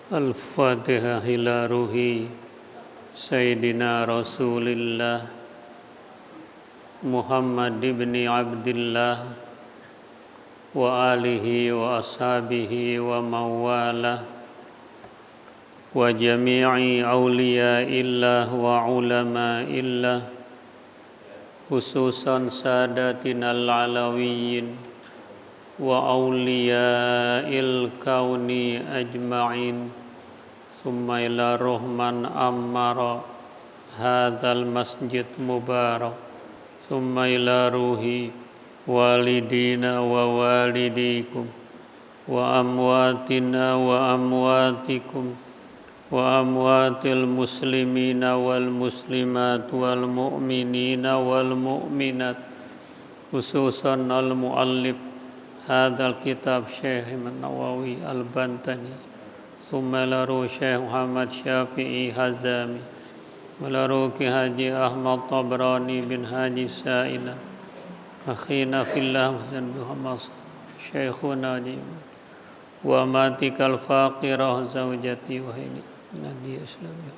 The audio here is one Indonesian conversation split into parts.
Al-Fatihah ila ruhi Sayyidina Rasulillah Muhammad ibn Abdillah wa alihi wa ashabihi wa mawalah wa jami'i awliya'illah wa ulama'illah khususan sadatinal alawiyyin wa awliya'il kauni ajma'in summa ila ruhman ammara hadzal masjid mubarak summa ila ruhi walidina wa walidikum wa amwatina wa amwatikum wa amwatil muslimina wal muslimat wal mu'minina wal mu'minat khususan al muallif hadzal kitab Syekh Nawawi Al-Bantani summa ila ruhi Syekh Muhammad Syafi'i Hazami wa ila ruhi Haji Ahmad Tabrani bin Haji Sa'ina akhina fillah Muhammad Syekhuna wa matikal faqirah zawjati wa hini nadia islamiyah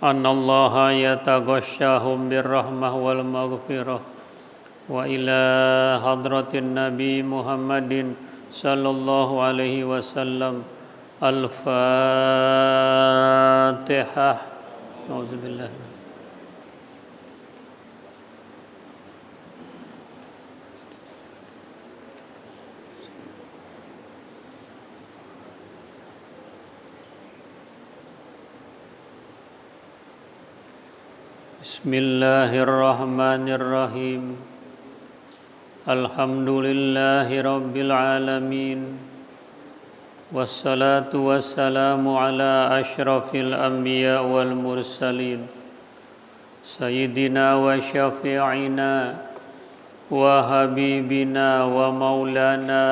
anallaha yataghashshahum birrahmah wal maghfirah wa ila hadratin nabi Muhammadin sallallahu alaihi wasallam al-fatihah auzubillah. Bismillahirrahmanirrahim. Alhamdulillahi rabbil alamin. Wassalatu wassalamu ala ashrafil anbiya wal mursalin sayyidina wa syafi'ina wa habibina wa maulana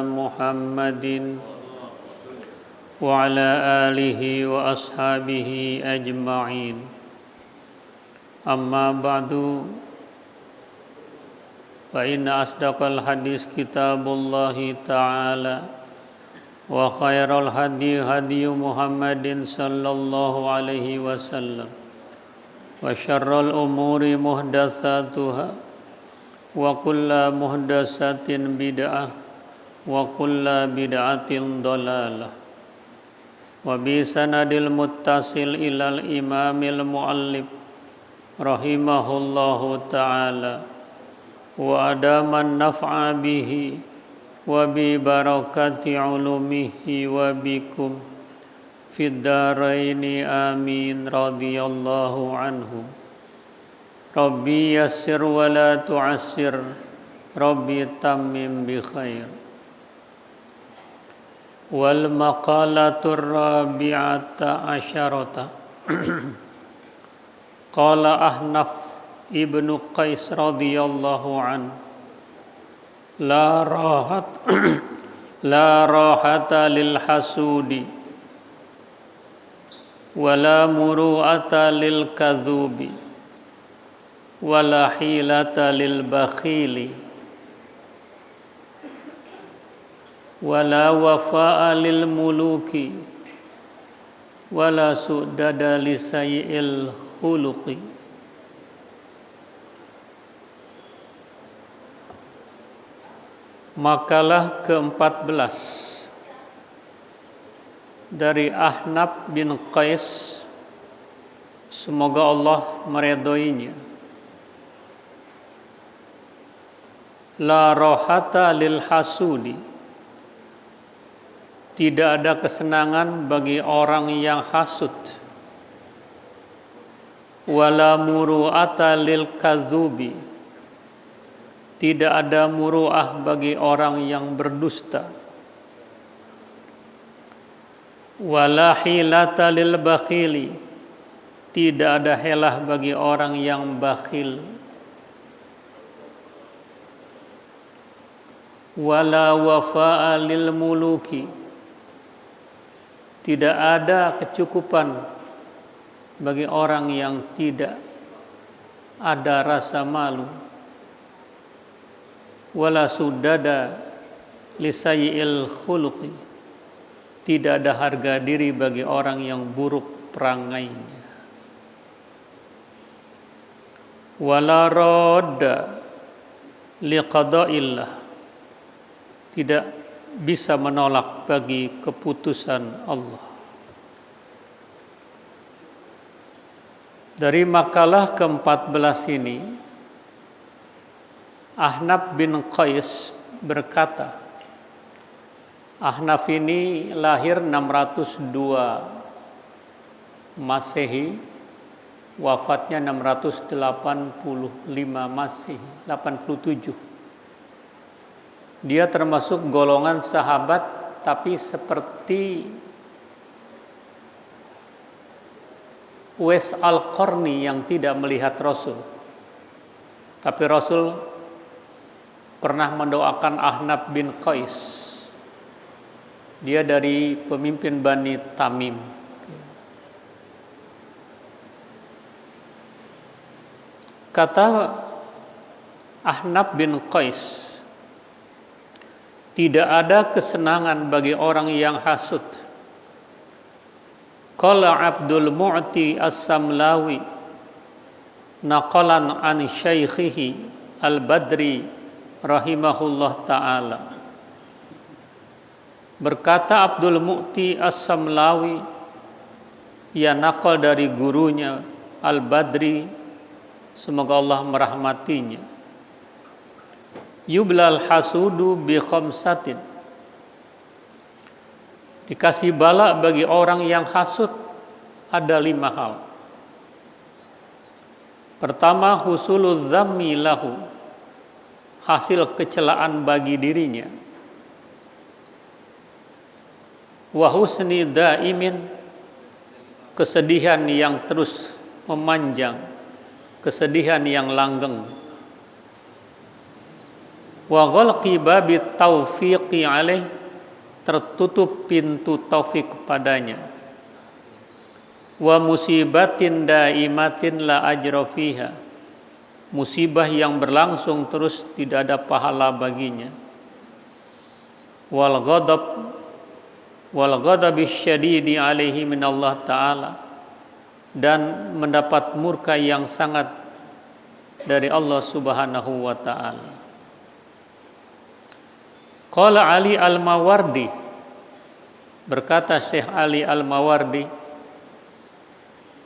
Muhammadin wa ala alihi wa ashabihi ajma'in. Amma ba'du fa inna asdaqal hadis kitabullahi ta'ala wa khairal hadi hadi Muhammadin sallallahu alaihi wasallam wa syarrul umuri muhdatsatuha wa kullu muhdatsatin bid'ah wa kullu bid'atin dhalalah wa bi sanadil muttasil ilal imamil muallif rahimahullahu ta'ala wa adaman naf'a bihi wa bi barakati ulumihi wa bikum fid daraini amin radhiyallahu anhum. Rabbi yassir wa la tu'assir, Rabbi tammim bi khair. Wal maqalatur rabi'ata asyarata Qala Ahnaf ibnu Qais radhiyallahu an la rahata lil hasudi wala muru'ata lil kadhubi wala hilata lil bakhili wala wafa'a lil muluki wala su'dada li sayyi'il khuluqi. Makalah ke-14 dari Ahnaf bin Qais, semoga Allah meridhoinya. La rohata lil hasudi, tidak ada kesenangan bagi orang yang hasud. Wala muru'ata lil kadzubi, tidak ada muru'ah bagi orang yang berdusta. Wala hilata lil bakhili, tidak ada helah bagi orang yang bakhil. Wala wafa'a lil muluki, tidak ada kecukupan bagi orang yang tidak ada rasa malu. Wala sudada lisayil khuluqi, tidak ada harga diri bagi orang yang buruk perangainya. Wala radda liqada'illah, tidak bisa menolak bagi keputusan Allah. Dari makalah ke-14 ini, Ahnaf bin Qais berkata, Ahnaf ini lahir 602 Masehi, wafatnya 685 Masehi, 87. Dia termasuk golongan sahabat, tapi seperti Uwais Al-Qarni yang tidak melihat Rasul. Tapi Rasul pernah mendoakan Ahnaf bin Qais. Dia dari pemimpin Bani Tamim. Kata Ahnaf bin Qais, tidak ada kesenangan bagi orang yang hasud. Qala Abdul Mu'ti As-Samlawi naqalan an syaikhihi Al-Badri rahimahullah ta'ala. Berkata Abdul Mu'ti As-Samlawi, ia naqal dari gurunya Al-Badri, semoga Allah merahmatinya. Yublal hasudu bi khamsatin, dikasih bala bagi orang yang hasud ada 5 hal. Pertama, husulul zammi lahu, hasil kecelaan bagi dirinya. Wa husni daimin, kesedihan yang terus memanjang, kesedihan yang langgeng. Wa ghalqi babit taufiqi alaih, tertutup pintu taufik padanya. Wa musibatin daimatin la ajra fiha, musibah yang berlangsung terus tidak ada pahala baginya. Wal ghadabi syadidi alaihi min Allah ta'ala, dan mendapat murka yang sangat dari Allah subhanahu wa ta'ala. Qala Ali Al-Mawardi, berkata Syekh Ali Al-Mawardi,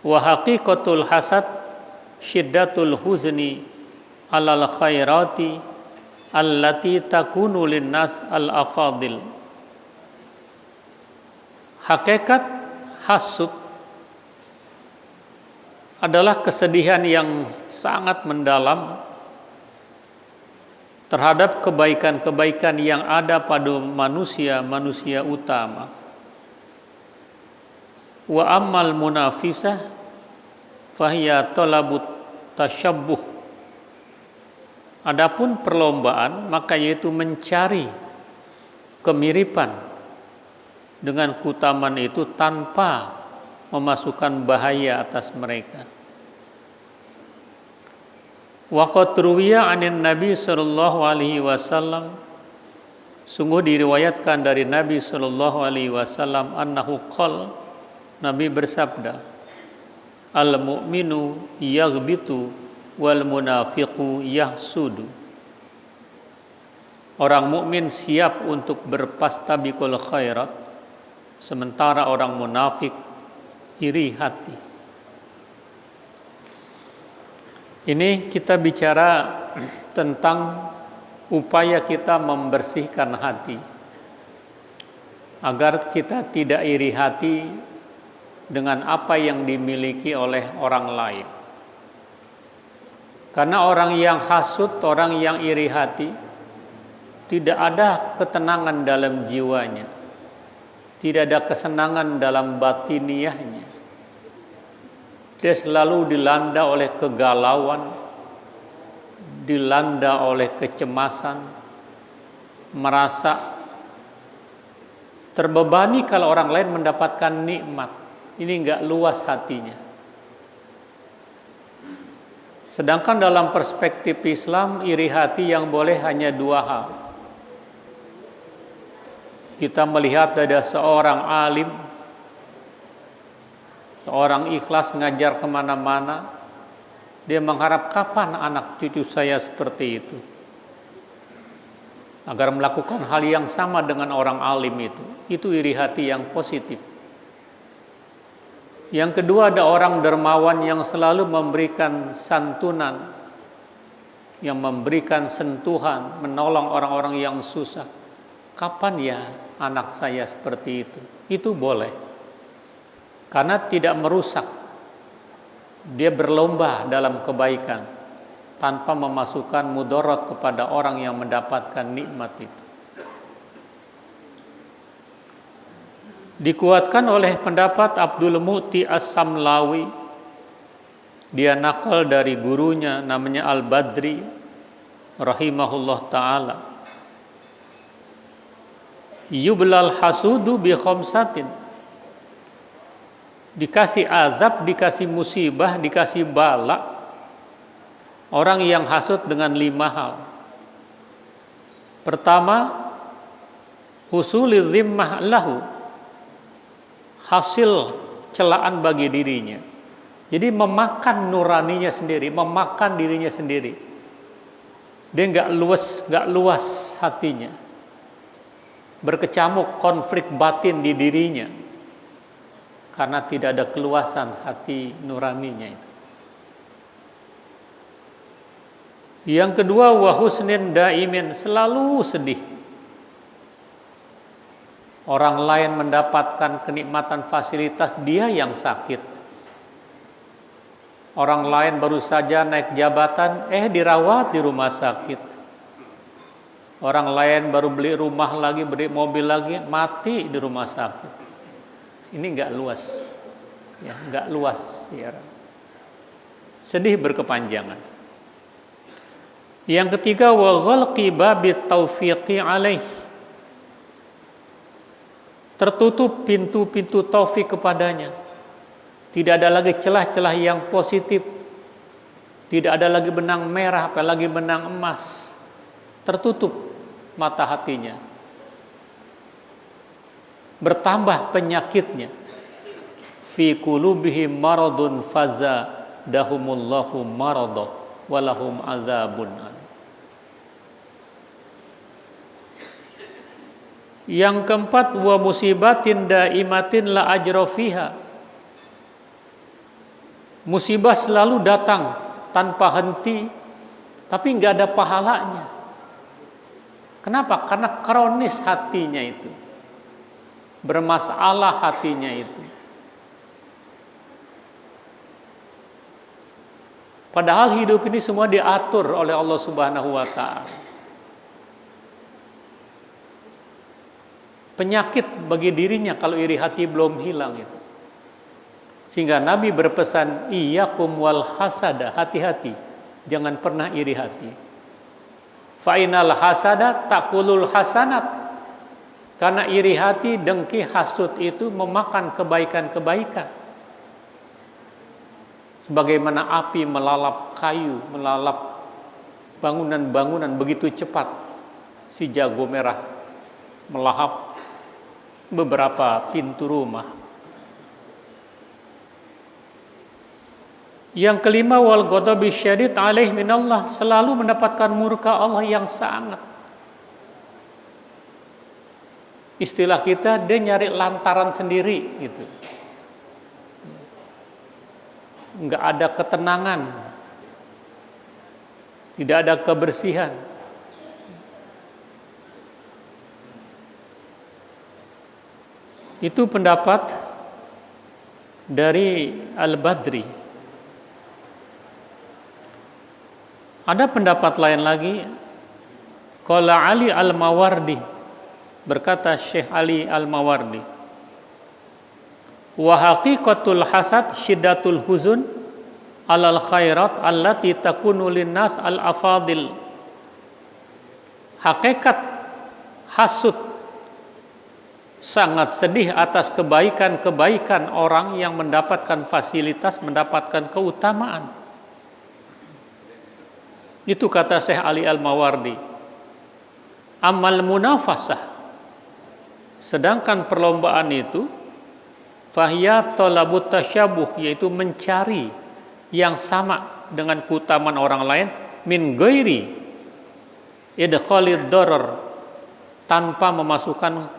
wa haqiqatul hasad syiddatul huzni alal khairati allati takunu linnas al-afadil. Hakikat hasud adalah kesedihan yang sangat mendalam terhadap kebaikan-kebaikan yang ada pada manusia utama. Wa ammal munafisah fahiya talabut tasyabbuh. Adapun perlombaan, maka yaitu mencari kemiripan dengan keutamaan itu tanpa memasukkan bahaya atas mereka. Wa qad ruwiya 'anin Nabi sallallahu alaihi wasallam, sungguh diriwayatkan dari Nabi sallallahu alaihi wasallam, annahu qala, Nabi bersabda, al mu'minu yaghbitu wal munafiqu yahsudu. Orang mukmin siap untuk berpastabiqul khairat, sementara orang munafik iri hati. Ini kita bicara tentang upaya kita membersihkan hati agar kita tidak iri hati dengan apa yang dimiliki oleh orang lain. Karena orang yang hasud, orang yang iri hati, tidak ada ketenangan dalam jiwanya, tidak ada kesenangan dalam batiniyahnya. Dia selalu dilanda oleh kegalauan, dilanda oleh kecemasan, merasa terbebani kalau orang lain mendapatkan nikmat. Ini enggak luas hatinya. Sedangkan dalam perspektif Islam, iri hati yang boleh hanya 2 hal. Kita melihat ada seorang alim, seorang ikhlas ngajar kemana-mana, dia mengharap kapan anak cucu saya seperti itu, agar melakukan hal yang sama dengan orang alim itu. Itu iri hati yang positif. Yang kedua, ada orang dermawan yang selalu memberikan santunan, yang memberikan sentuhan, menolong orang-orang yang susah. Kapan ya anak saya seperti itu? Itu boleh, karena tidak merusak. Dia berlomba dalam kebaikan tanpa memasukkan mudarat kepada orang yang mendapatkan nikmat itu. Dikuatkan oleh pendapat Abdul Mu'ti As-Samlawi, dia nakal dari gurunya namanya Al-Badri rahimahullah ta'ala. Yublal hasudu bi khamsatin. Dikasih azab, dikasih musibah, dikasih bala orang yang hasud dengan 5 hal. Pertama, husulil zimmah lahu, hasil celaan bagi dirinya. Jadi memakan nuraninya sendiri, memakan dirinya sendiri. Dia nggak luas hatinya, berkecamuk konflik batin di dirinya karena tidak ada keluasan hati nuraninya itu. Yang kedua, wa husnin daimin, selalu sedih. Orang lain mendapatkan kenikmatan fasilitas, dia yang sakit. Orang lain baru saja naik jabatan, dirawat di rumah sakit. Orang lain baru beli rumah lagi, beli mobil lagi, mati di rumah sakit. Ini enggak luas. Ya, enggak luas ya. Sedih berkepanjangan. Yang ketiga, wa ghalqi babit taufiqi alaih. Tertutup pintu-pintu taufik kepadanya. Tidak ada lagi celah-celah yang positif. Tidak ada lagi benang merah, apalagi benang emas. Tertutup mata hatinya. Bertambah penyakitnya. Fi qulubihim maradun fazadahumullahu marada walahum azabun. Yang keempat, wa musibatin daimatin la ajra fiha. Musibah selalu datang tanpa henti, tapi nggak ada pahalanya. Kenapa? Karena kronis hatinya itu, bermasalah hatinya itu. Padahal hidup ini semua diatur oleh Allah Subhanahu wa ta'ala. Penyakit bagi dirinya kalau iri hati belum hilang itu. Sehingga Nabi berpesan, iyyakum wal hasada, hati-hati, jangan pernah iri hati. Fa inal hasada takulul hasanat. Karena iri hati, dengki, hasud itu memakan kebaikan-kebaikan. Sebagaimana api melalap kayu, melalap bangunan-bangunan begitu cepat. Si jago merah melahap beberapa pintu rumah. Yang kelima, wal ghadabi syadid alaih minallah, selalu mendapatkan murka Allah yang sangat. Istilah kita, dia nyari lantaran sendiri gitu. Enggak ada ketenangan, tidak ada kebersihan. Itu pendapat dari Al-Badri. Ada pendapat lain lagi, qala Ali Al-Mawardi, berkata Syekh Ali Al-Mawardi, wa haqiqatul hasad syiddatul huzun alal khairat allati takunu linnas al-afadil. Hakikat hasud, sangat sedih atas kebaikan-kebaikan orang yang mendapatkan fasilitas, mendapatkan keutamaan. Itu kata Syekh Ali Al-Mawardi. Amal munafasah, Sedangkan perlombaan itu fahiya talabut tasyabuh, yaitu mencari yang sama dengan keutamaan orang lain, min ghairi idkhalid darar, tanpa memasukkan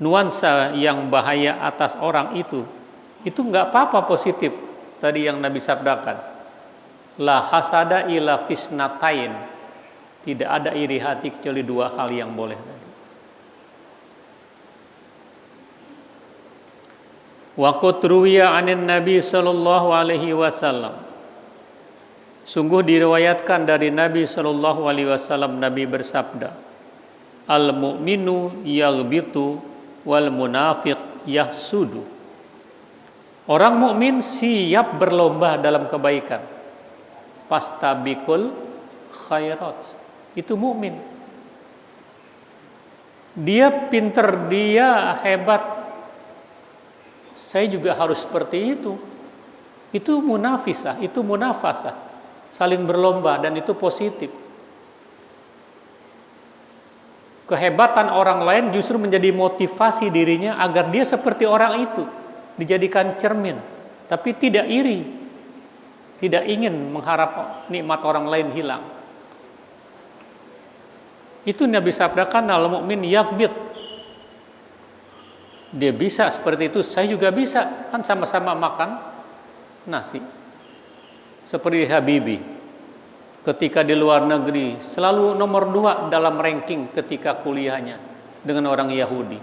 nuansa yang bahaya atas orang itu nggak apa-apa, positif. Tadi yang Nabi sabdakan, la hasada ila fisnatain, tidak ada iri hati kecuali dua hal yang boleh tadi. Wa qad ruwiya 'anin Nabi sallallahu alaihi wasallam, sungguh diriwayatkan dari Nabi sallallahu alaihi wasallam, Nabi bersabda, al mu'minu yaghbitu wal munafiq yahsudu. Orang mukmin siap berlomba dalam kebaikan. Fastabiqul khairat. Itu mukmin. Dia pinter, dia hebat. Saya juga harus seperti itu. Itu munafisah, itu munafasah. Saling berlomba, dan itu positif. Kehebatan orang lain justru menjadi motivasi dirinya agar dia seperti orang itu, dijadikan cermin, tapi tidak iri, tidak ingin mengharap nikmat orang lain hilang. Itu Nabi sabdakan, al mukmin yaghbit. Dia bisa seperti itu, saya juga bisa, kan sama-sama makan nasi. Seperti Habibie, ketika di luar negeri selalu nomor 2 dalam ranking ketika kuliahnya dengan orang Yahudi.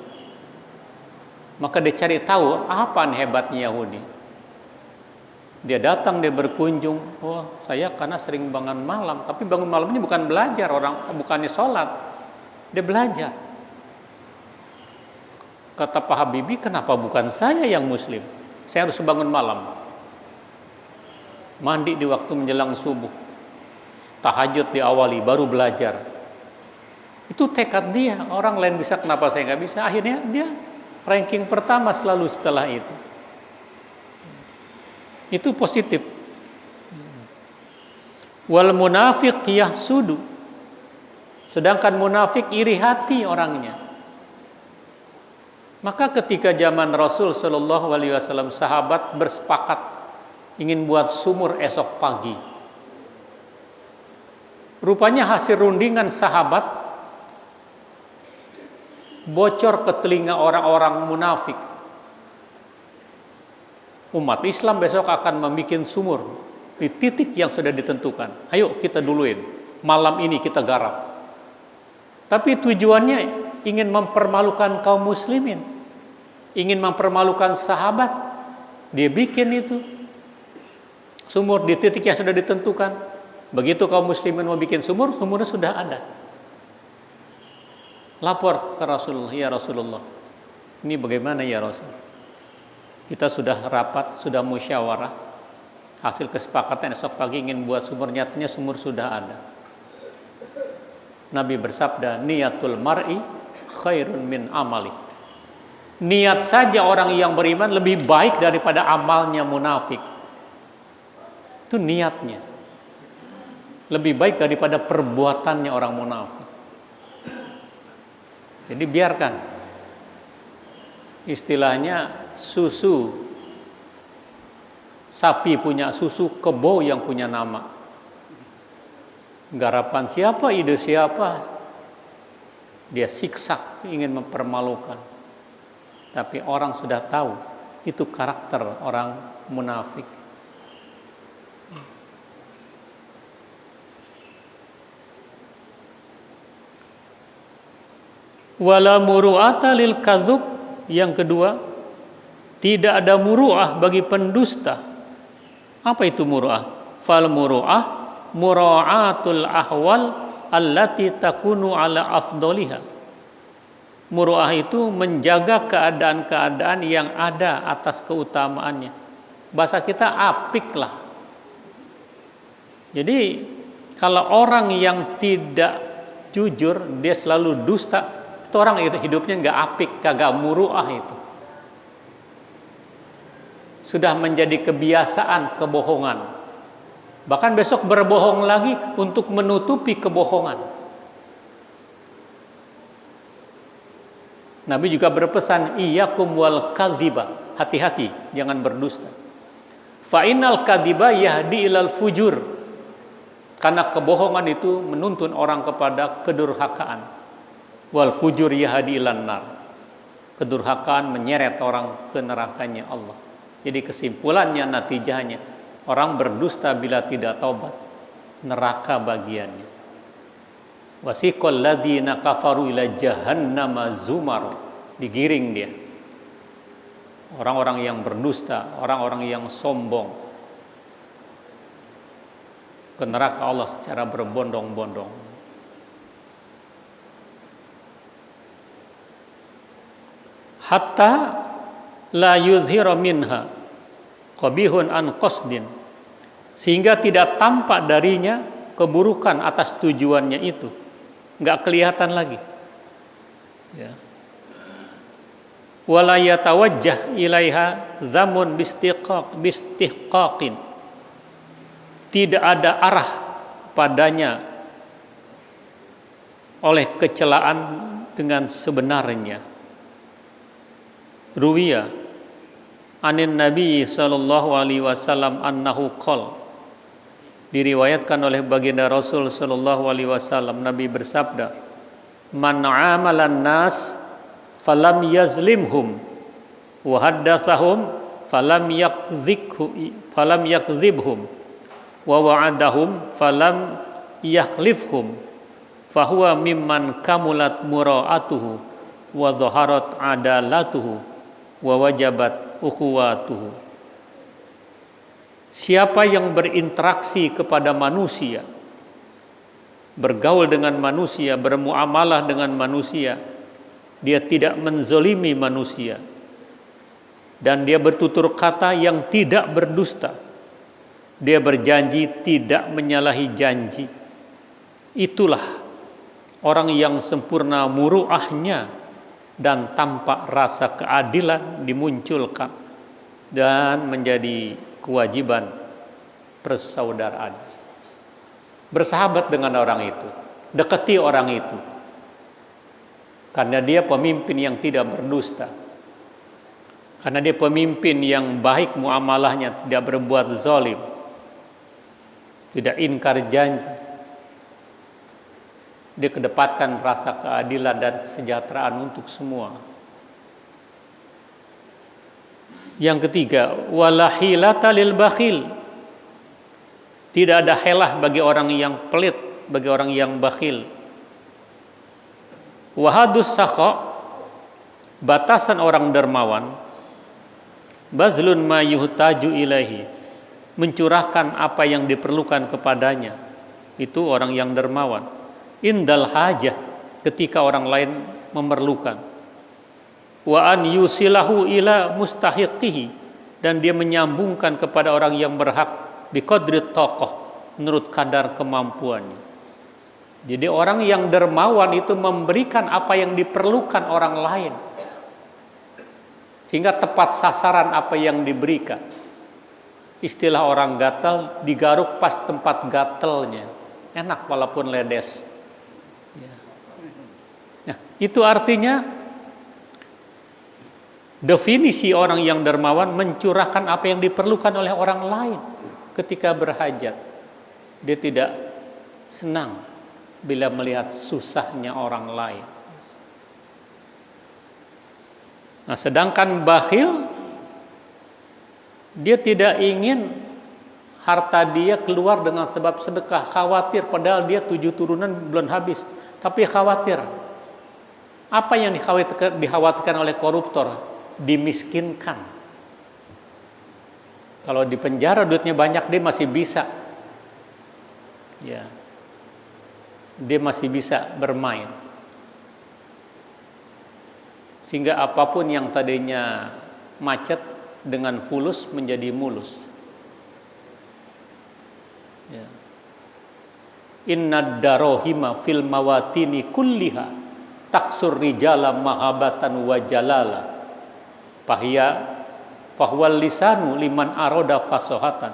Maka dia cari tahu apa hebatnya Yahudi. Dia datang, dia berkunjung. Oh, saya karena sering bangun malam, tapi bangun malamnya bukan belajar, bukannya sholat, dia belajar. Kata Pak Habibie, kenapa bukan saya yang muslim? Saya harus bangun malam, mandi di waktu menjelang subuh, tahajud diawali, baru belajar. Itu tekad dia. Orang lain bisa, kenapa saya nggak bisa? Akhirnya dia ranking pertama selalu setelah itu. Itu positif. Wal munafiq yahsudu. Sedangkan munafik iri hati orangnya. Maka ketika zaman Rasul Shallallahu Alaihi Wasallam, sahabat bersepakat ingin buat sumur esok pagi. Rupanya hasil rundingan sahabat bocor ke telinga orang-orang munafik. Umat Islam besok akan membuat sumur di titik yang sudah ditentukan. Ayo kita duluin, malam ini kita garap. Tapi tujuannya ingin mempermalukan kaum muslimin, ingin mempermalukan sahabat. Dia bikin itu sumur di titik yang sudah ditentukan. Begitu kaum muslimin mau bikin sumur, sumurnya sudah ada. Lapor ke Rasulullah, ya Rasulullah, ini bagaimana ya Rasul? Kita sudah rapat, sudah musyawarah, hasil kesepakatan esok pagi ingin buat sumur, nyatanya sumur sudah ada. Nabi bersabda, niyatul mar'i khairun min amali. Niat saja orang yang beriman lebih baik daripada amalnya munafik. Itu niatnya lebih baik daripada perbuatannya orang munafik. Jadi biarkan, istilahnya susu sapi punya susu, kebo yang punya nama. Garapan siapa, ide siapa, dia siksak, ingin mempermalukan. Tapi orang sudah tahu itu karakter orang munafik. Wala muru'ata lil kadzub. Yang kedua, tidak ada muru'ah bagi pendusta. Apa itu muru'ah? Fal muru'ah mura'atul ahwal allati takunu ala afdoliha. Muru'ah itu menjaga keadaan-keadaan yang ada atas keutamaannya. Bahasa kita apik lah. Jadi kalau orang yang tidak jujur, dia selalu dusta, itu orang hidupnya nggak apik, kagak muru'ah itu. Sudah menjadi kebiasaan kebohongan. Bahkan besok berbohong lagi untuk menutupi kebohongan. Nabi juga berpesan, iyyakum wal kadhiba, hati-hati jangan berdusta. Fa innal kadhiba yahdi ilal fujur. Karena kebohongan itu menuntun orang kepada kedurhakaan. Wal fujur yahdi ilan nar. Kedurhakaan menyeret orang ke nerakanya Allah. Jadi kesimpulannya, natijahnya, orang berdusta bila tidak taubat, neraka bagiannya. Wasiqal ladzina kafaru ila jahannama zumar, digiring dia. Orang-orang yang berdusta, orang-orang yang sombong ke neraka Allah secara berbondong-bondong. Hatta la yuzhira minha qabihun an qasdin, sehingga tidak tampak darinya keburukan atas tujuannya itu, nggak kelihatan lagi. Ya. Wala yatawajjah ilaiha zamun bistihqaqin, tidak ada arah padanya oleh kecelaan dengan sebenarnya. Ruwiya anin Nabi sallallahu alaihi wasallam annahu qol, diriwayatkan oleh baginda Rasul sallallahu alaihi wasallam, Nabi bersabda, man amalan nas falam yazlimhum wa haddatsahum falam yakdzibhum wa wa'adahum falam yakhlifhum fahuwa mimman kamulat mura'atuhu wa dhaharat adalatuhu wa wajabat ukhuwatuhu. Siapa yang berinteraksi kepada manusia, bergaul dengan manusia, bermuamalah dengan manusia, dia tidak menzolimi manusia, dan dia bertutur kata yang tidak berdusta, dia berjanji tidak menyalahi janji, itulah orang yang sempurna muru'ahnya dan tampak rasa keadilan dimunculkan dan menjadi kewajiban persaudaraan. Bersahabat dengan orang itu, dekati orang itu, karena dia pemimpin yang tidak berdusta, karena dia pemimpin yang baik muamalahnya, tidak berbuat zalim, tidak ingkar janji. Dia kedepankan rasa keadilan dan kesejahteraan untuk semua. Yang ketiga, wala hilata lil bakhil, tidak ada helah bagi orang yang pelit, bagi orang yang bakhil. Wahadus saqa, batasan orang dermawan, bazlun ma yuhtaju ilaihi, mencurahkan apa yang diperlukan kepadanya, itu orang yang dermawan. Indal hajah, ketika orang lain memerlukan. Wa an yusilahu ila mustahiqihi, dan dia menyambungkan kepada orang yang berhak biqadri taqah, menurut kadar kemampuannya. Jadi orang yang dermawan itu memberikan apa yang diperlukan orang lain, sehingga tepat sasaran apa yang diberikan. Istilah orang gatal, digaruk pas tempat gatelnya, enak walaupun ledes. Nah, itu artinya definisi orang yang dermawan mencurahkan apa yang diperlukan oleh orang lain ketika berhajat. Dia tidak senang bila melihat susahnya orang lain. Nah, sedangkan bakhil, dia tidak ingin harta dia keluar dengan sebab sedekah, khawatir, padahal dia 7 turunan belum habis, tapi khawatir. Apa yang dikhawatirkan oleh koruptor? Dimiskinkan. Kalau di penjara duitnya banyak, dia masih bisa, ya, dia masih bisa bermain. Sehingga apapun yang tadinya macet dengan fulus menjadi mulus. Ya. Inna darohima fil mawatini kulliha taksur rijala mahabatan wa jalala fahwal lisanu liman aroda fasohatan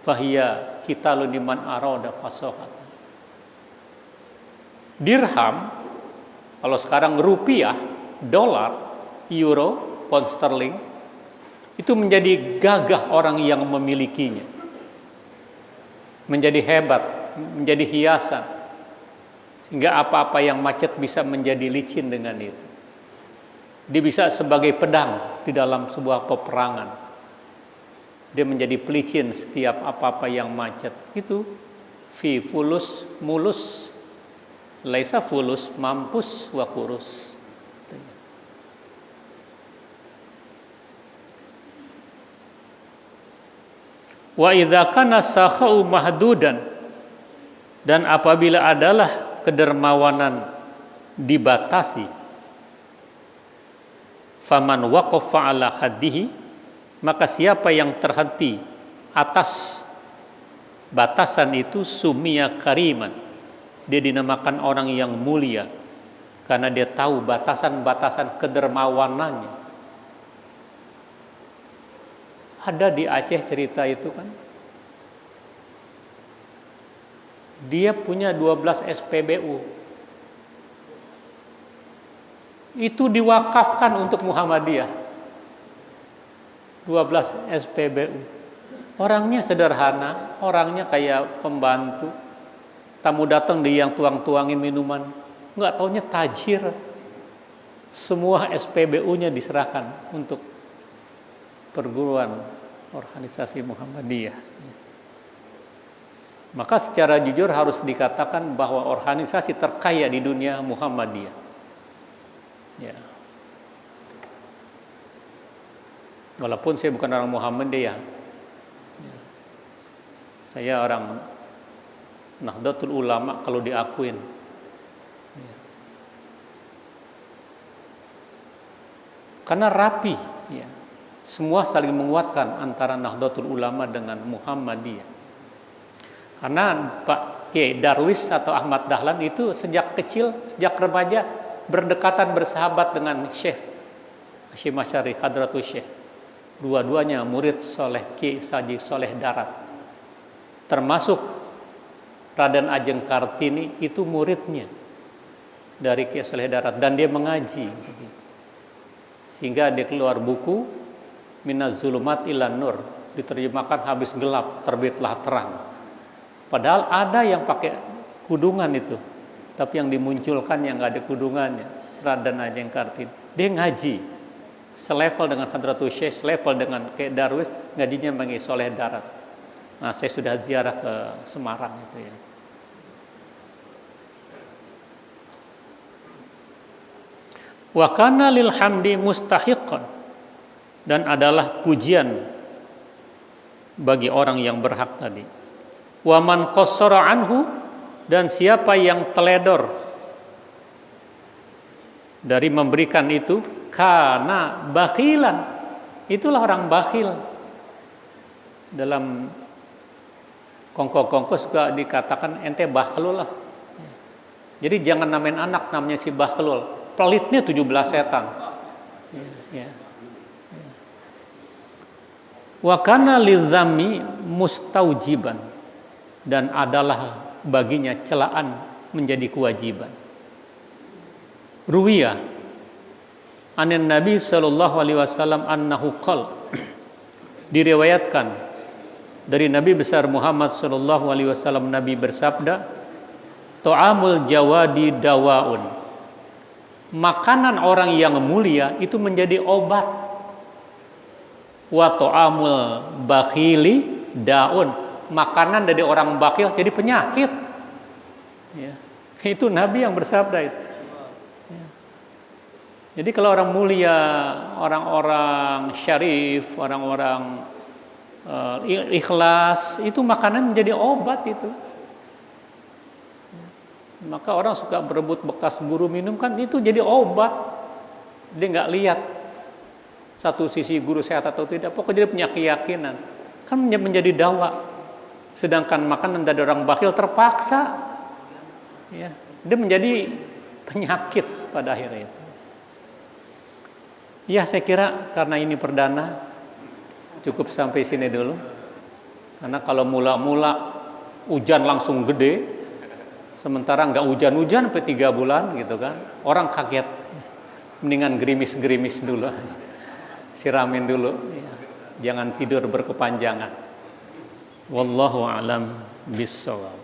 fahiyya kitalu liman aroda fasohatan. Dirham, kalau sekarang rupiah, dolar, euro, pound sterling, itu menjadi gagah orang yang memilikinya. Menjadi hebat, menjadi hiasan. Sehingga apa-apa yang macet bisa menjadi licin dengan itu. Dia bisa sebagai pedang di dalam sebuah peperangan. Dia menjadi pelicin setiap apa-apa yang macet. Itu fi fulus mulus, laisa fulus mampus wa kurus. Wa idza kana sakhau mahdudan, dan apabila adalah kedermawanan dibatasi, faman waqafa ala haddihi, maka siapa yang terhenti atas batasan itu sumia kariman, dia dinamakan orang yang mulia karena dia tahu batasan-batasan kedermawanannya. Ada di Aceh cerita itu kan. Dia punya 12 SPBU. Itu diwakafkan untuk Muhammadiyah. 12 SPBU. Orangnya sederhana, orangnya kayak pembantu. Tamu datang dia yang tuang-tuangin minuman. Enggak taunya tajir. Semua SPBU-nya diserahkan untuk perguruan organisasi Muhammadiyah. Maka secara jujur harus dikatakan bahwa organisasi terkaya di dunia Muhammadiyah. Ya. Walaupun saya bukan orang Muhammadiyah. Ya. Saya orang Nahdlatul Ulama kalau diakuin. Ya. Karena rapi, ya. Semua saling menguatkan antara Nahdlatul Ulama dengan Muhammadiyah. Karena Pak Kiai Darwis atau Ahmad Dahlan itu sejak kecil, sejak remaja berdekatan bersahabat dengan Syekh Hasyim Asy'ari Hadratus Syekh. Dua-duanya murid soleh Kiai Saji Soleh Darat. Termasuk Raden Ajeng Kartini itu muridnya dari Kiai Soleh Darat dan dia mengaji. Sehingga dia keluar buku Minaz Zulumat ilan Nur, diterjemahkan habis gelap terbitlah terang. Padahal ada yang pakai kudungan itu, tapi yang dimunculkan yang nggak ada kudungannya. Raden Ajeng Kartini, dia ngaji selevel dengan Hadratus Syekh, selevel dengan Kiai Darwis, ngajinya bagi Soleh Darat. Nah, saya sudah ziarah ke Semarang itu ya. Wa kana lil hamdi mustahiqan, dan adalah pujian bagi orang yang berhak tadi. Wa man qassara anhu, dan siapa yang teledor dari memberikan itu, kana bakhilan, itulah orang bakhil. Dalam kongko-kongko suka dikatakan ente bakhlul lah. Jadi jangan namain anak namanya si bakhlul, pelitnya 17 setan. Ya. Wa kana lidzami mustaujiban, dan adalah baginya celaan menjadi kewajiban. Ruwiya anin Nabi sallallahu alaihi wasallam annahu qala, diriwayatkan dari Nabi besar Muhammad sallallahu alaihi wasallam, Nabi bersabda, ta'amul jawadi dawaun, makanan orang yang mulia itu menjadi obat. Wa ta'amul bakhili daun, makanan dari orang bakhil jadi penyakit. Ya. Itu Nabi yang bersabda itu. Ya. Jadi kalau orang mulia, orang-orang syarif, orang-orang ikhlas, itu makanan menjadi obat itu. Ya. Maka orang suka berebut bekas guru minum kan itu jadi obat. Dia nggak lihat satu sisi guru sehat atau tidak, pokoknya dia punya keyakinan kan menjadi dawa. Sedangkan makanan dari orang bakhil terpaksa, ya, dia menjadi penyakit pada akhirnya itu. Ya, saya kira karena ini perdana cukup sampai sini dulu. Karena kalau mula-mula hujan langsung gede, sementara nggak hujan-hujan sampai 3 bulan gitu kan, orang kaget. mendingan gerimis-gerimis dulu, siramin dulu, ya. Jangan tidur berkepanjangan. Wallahu a'lam bishawab.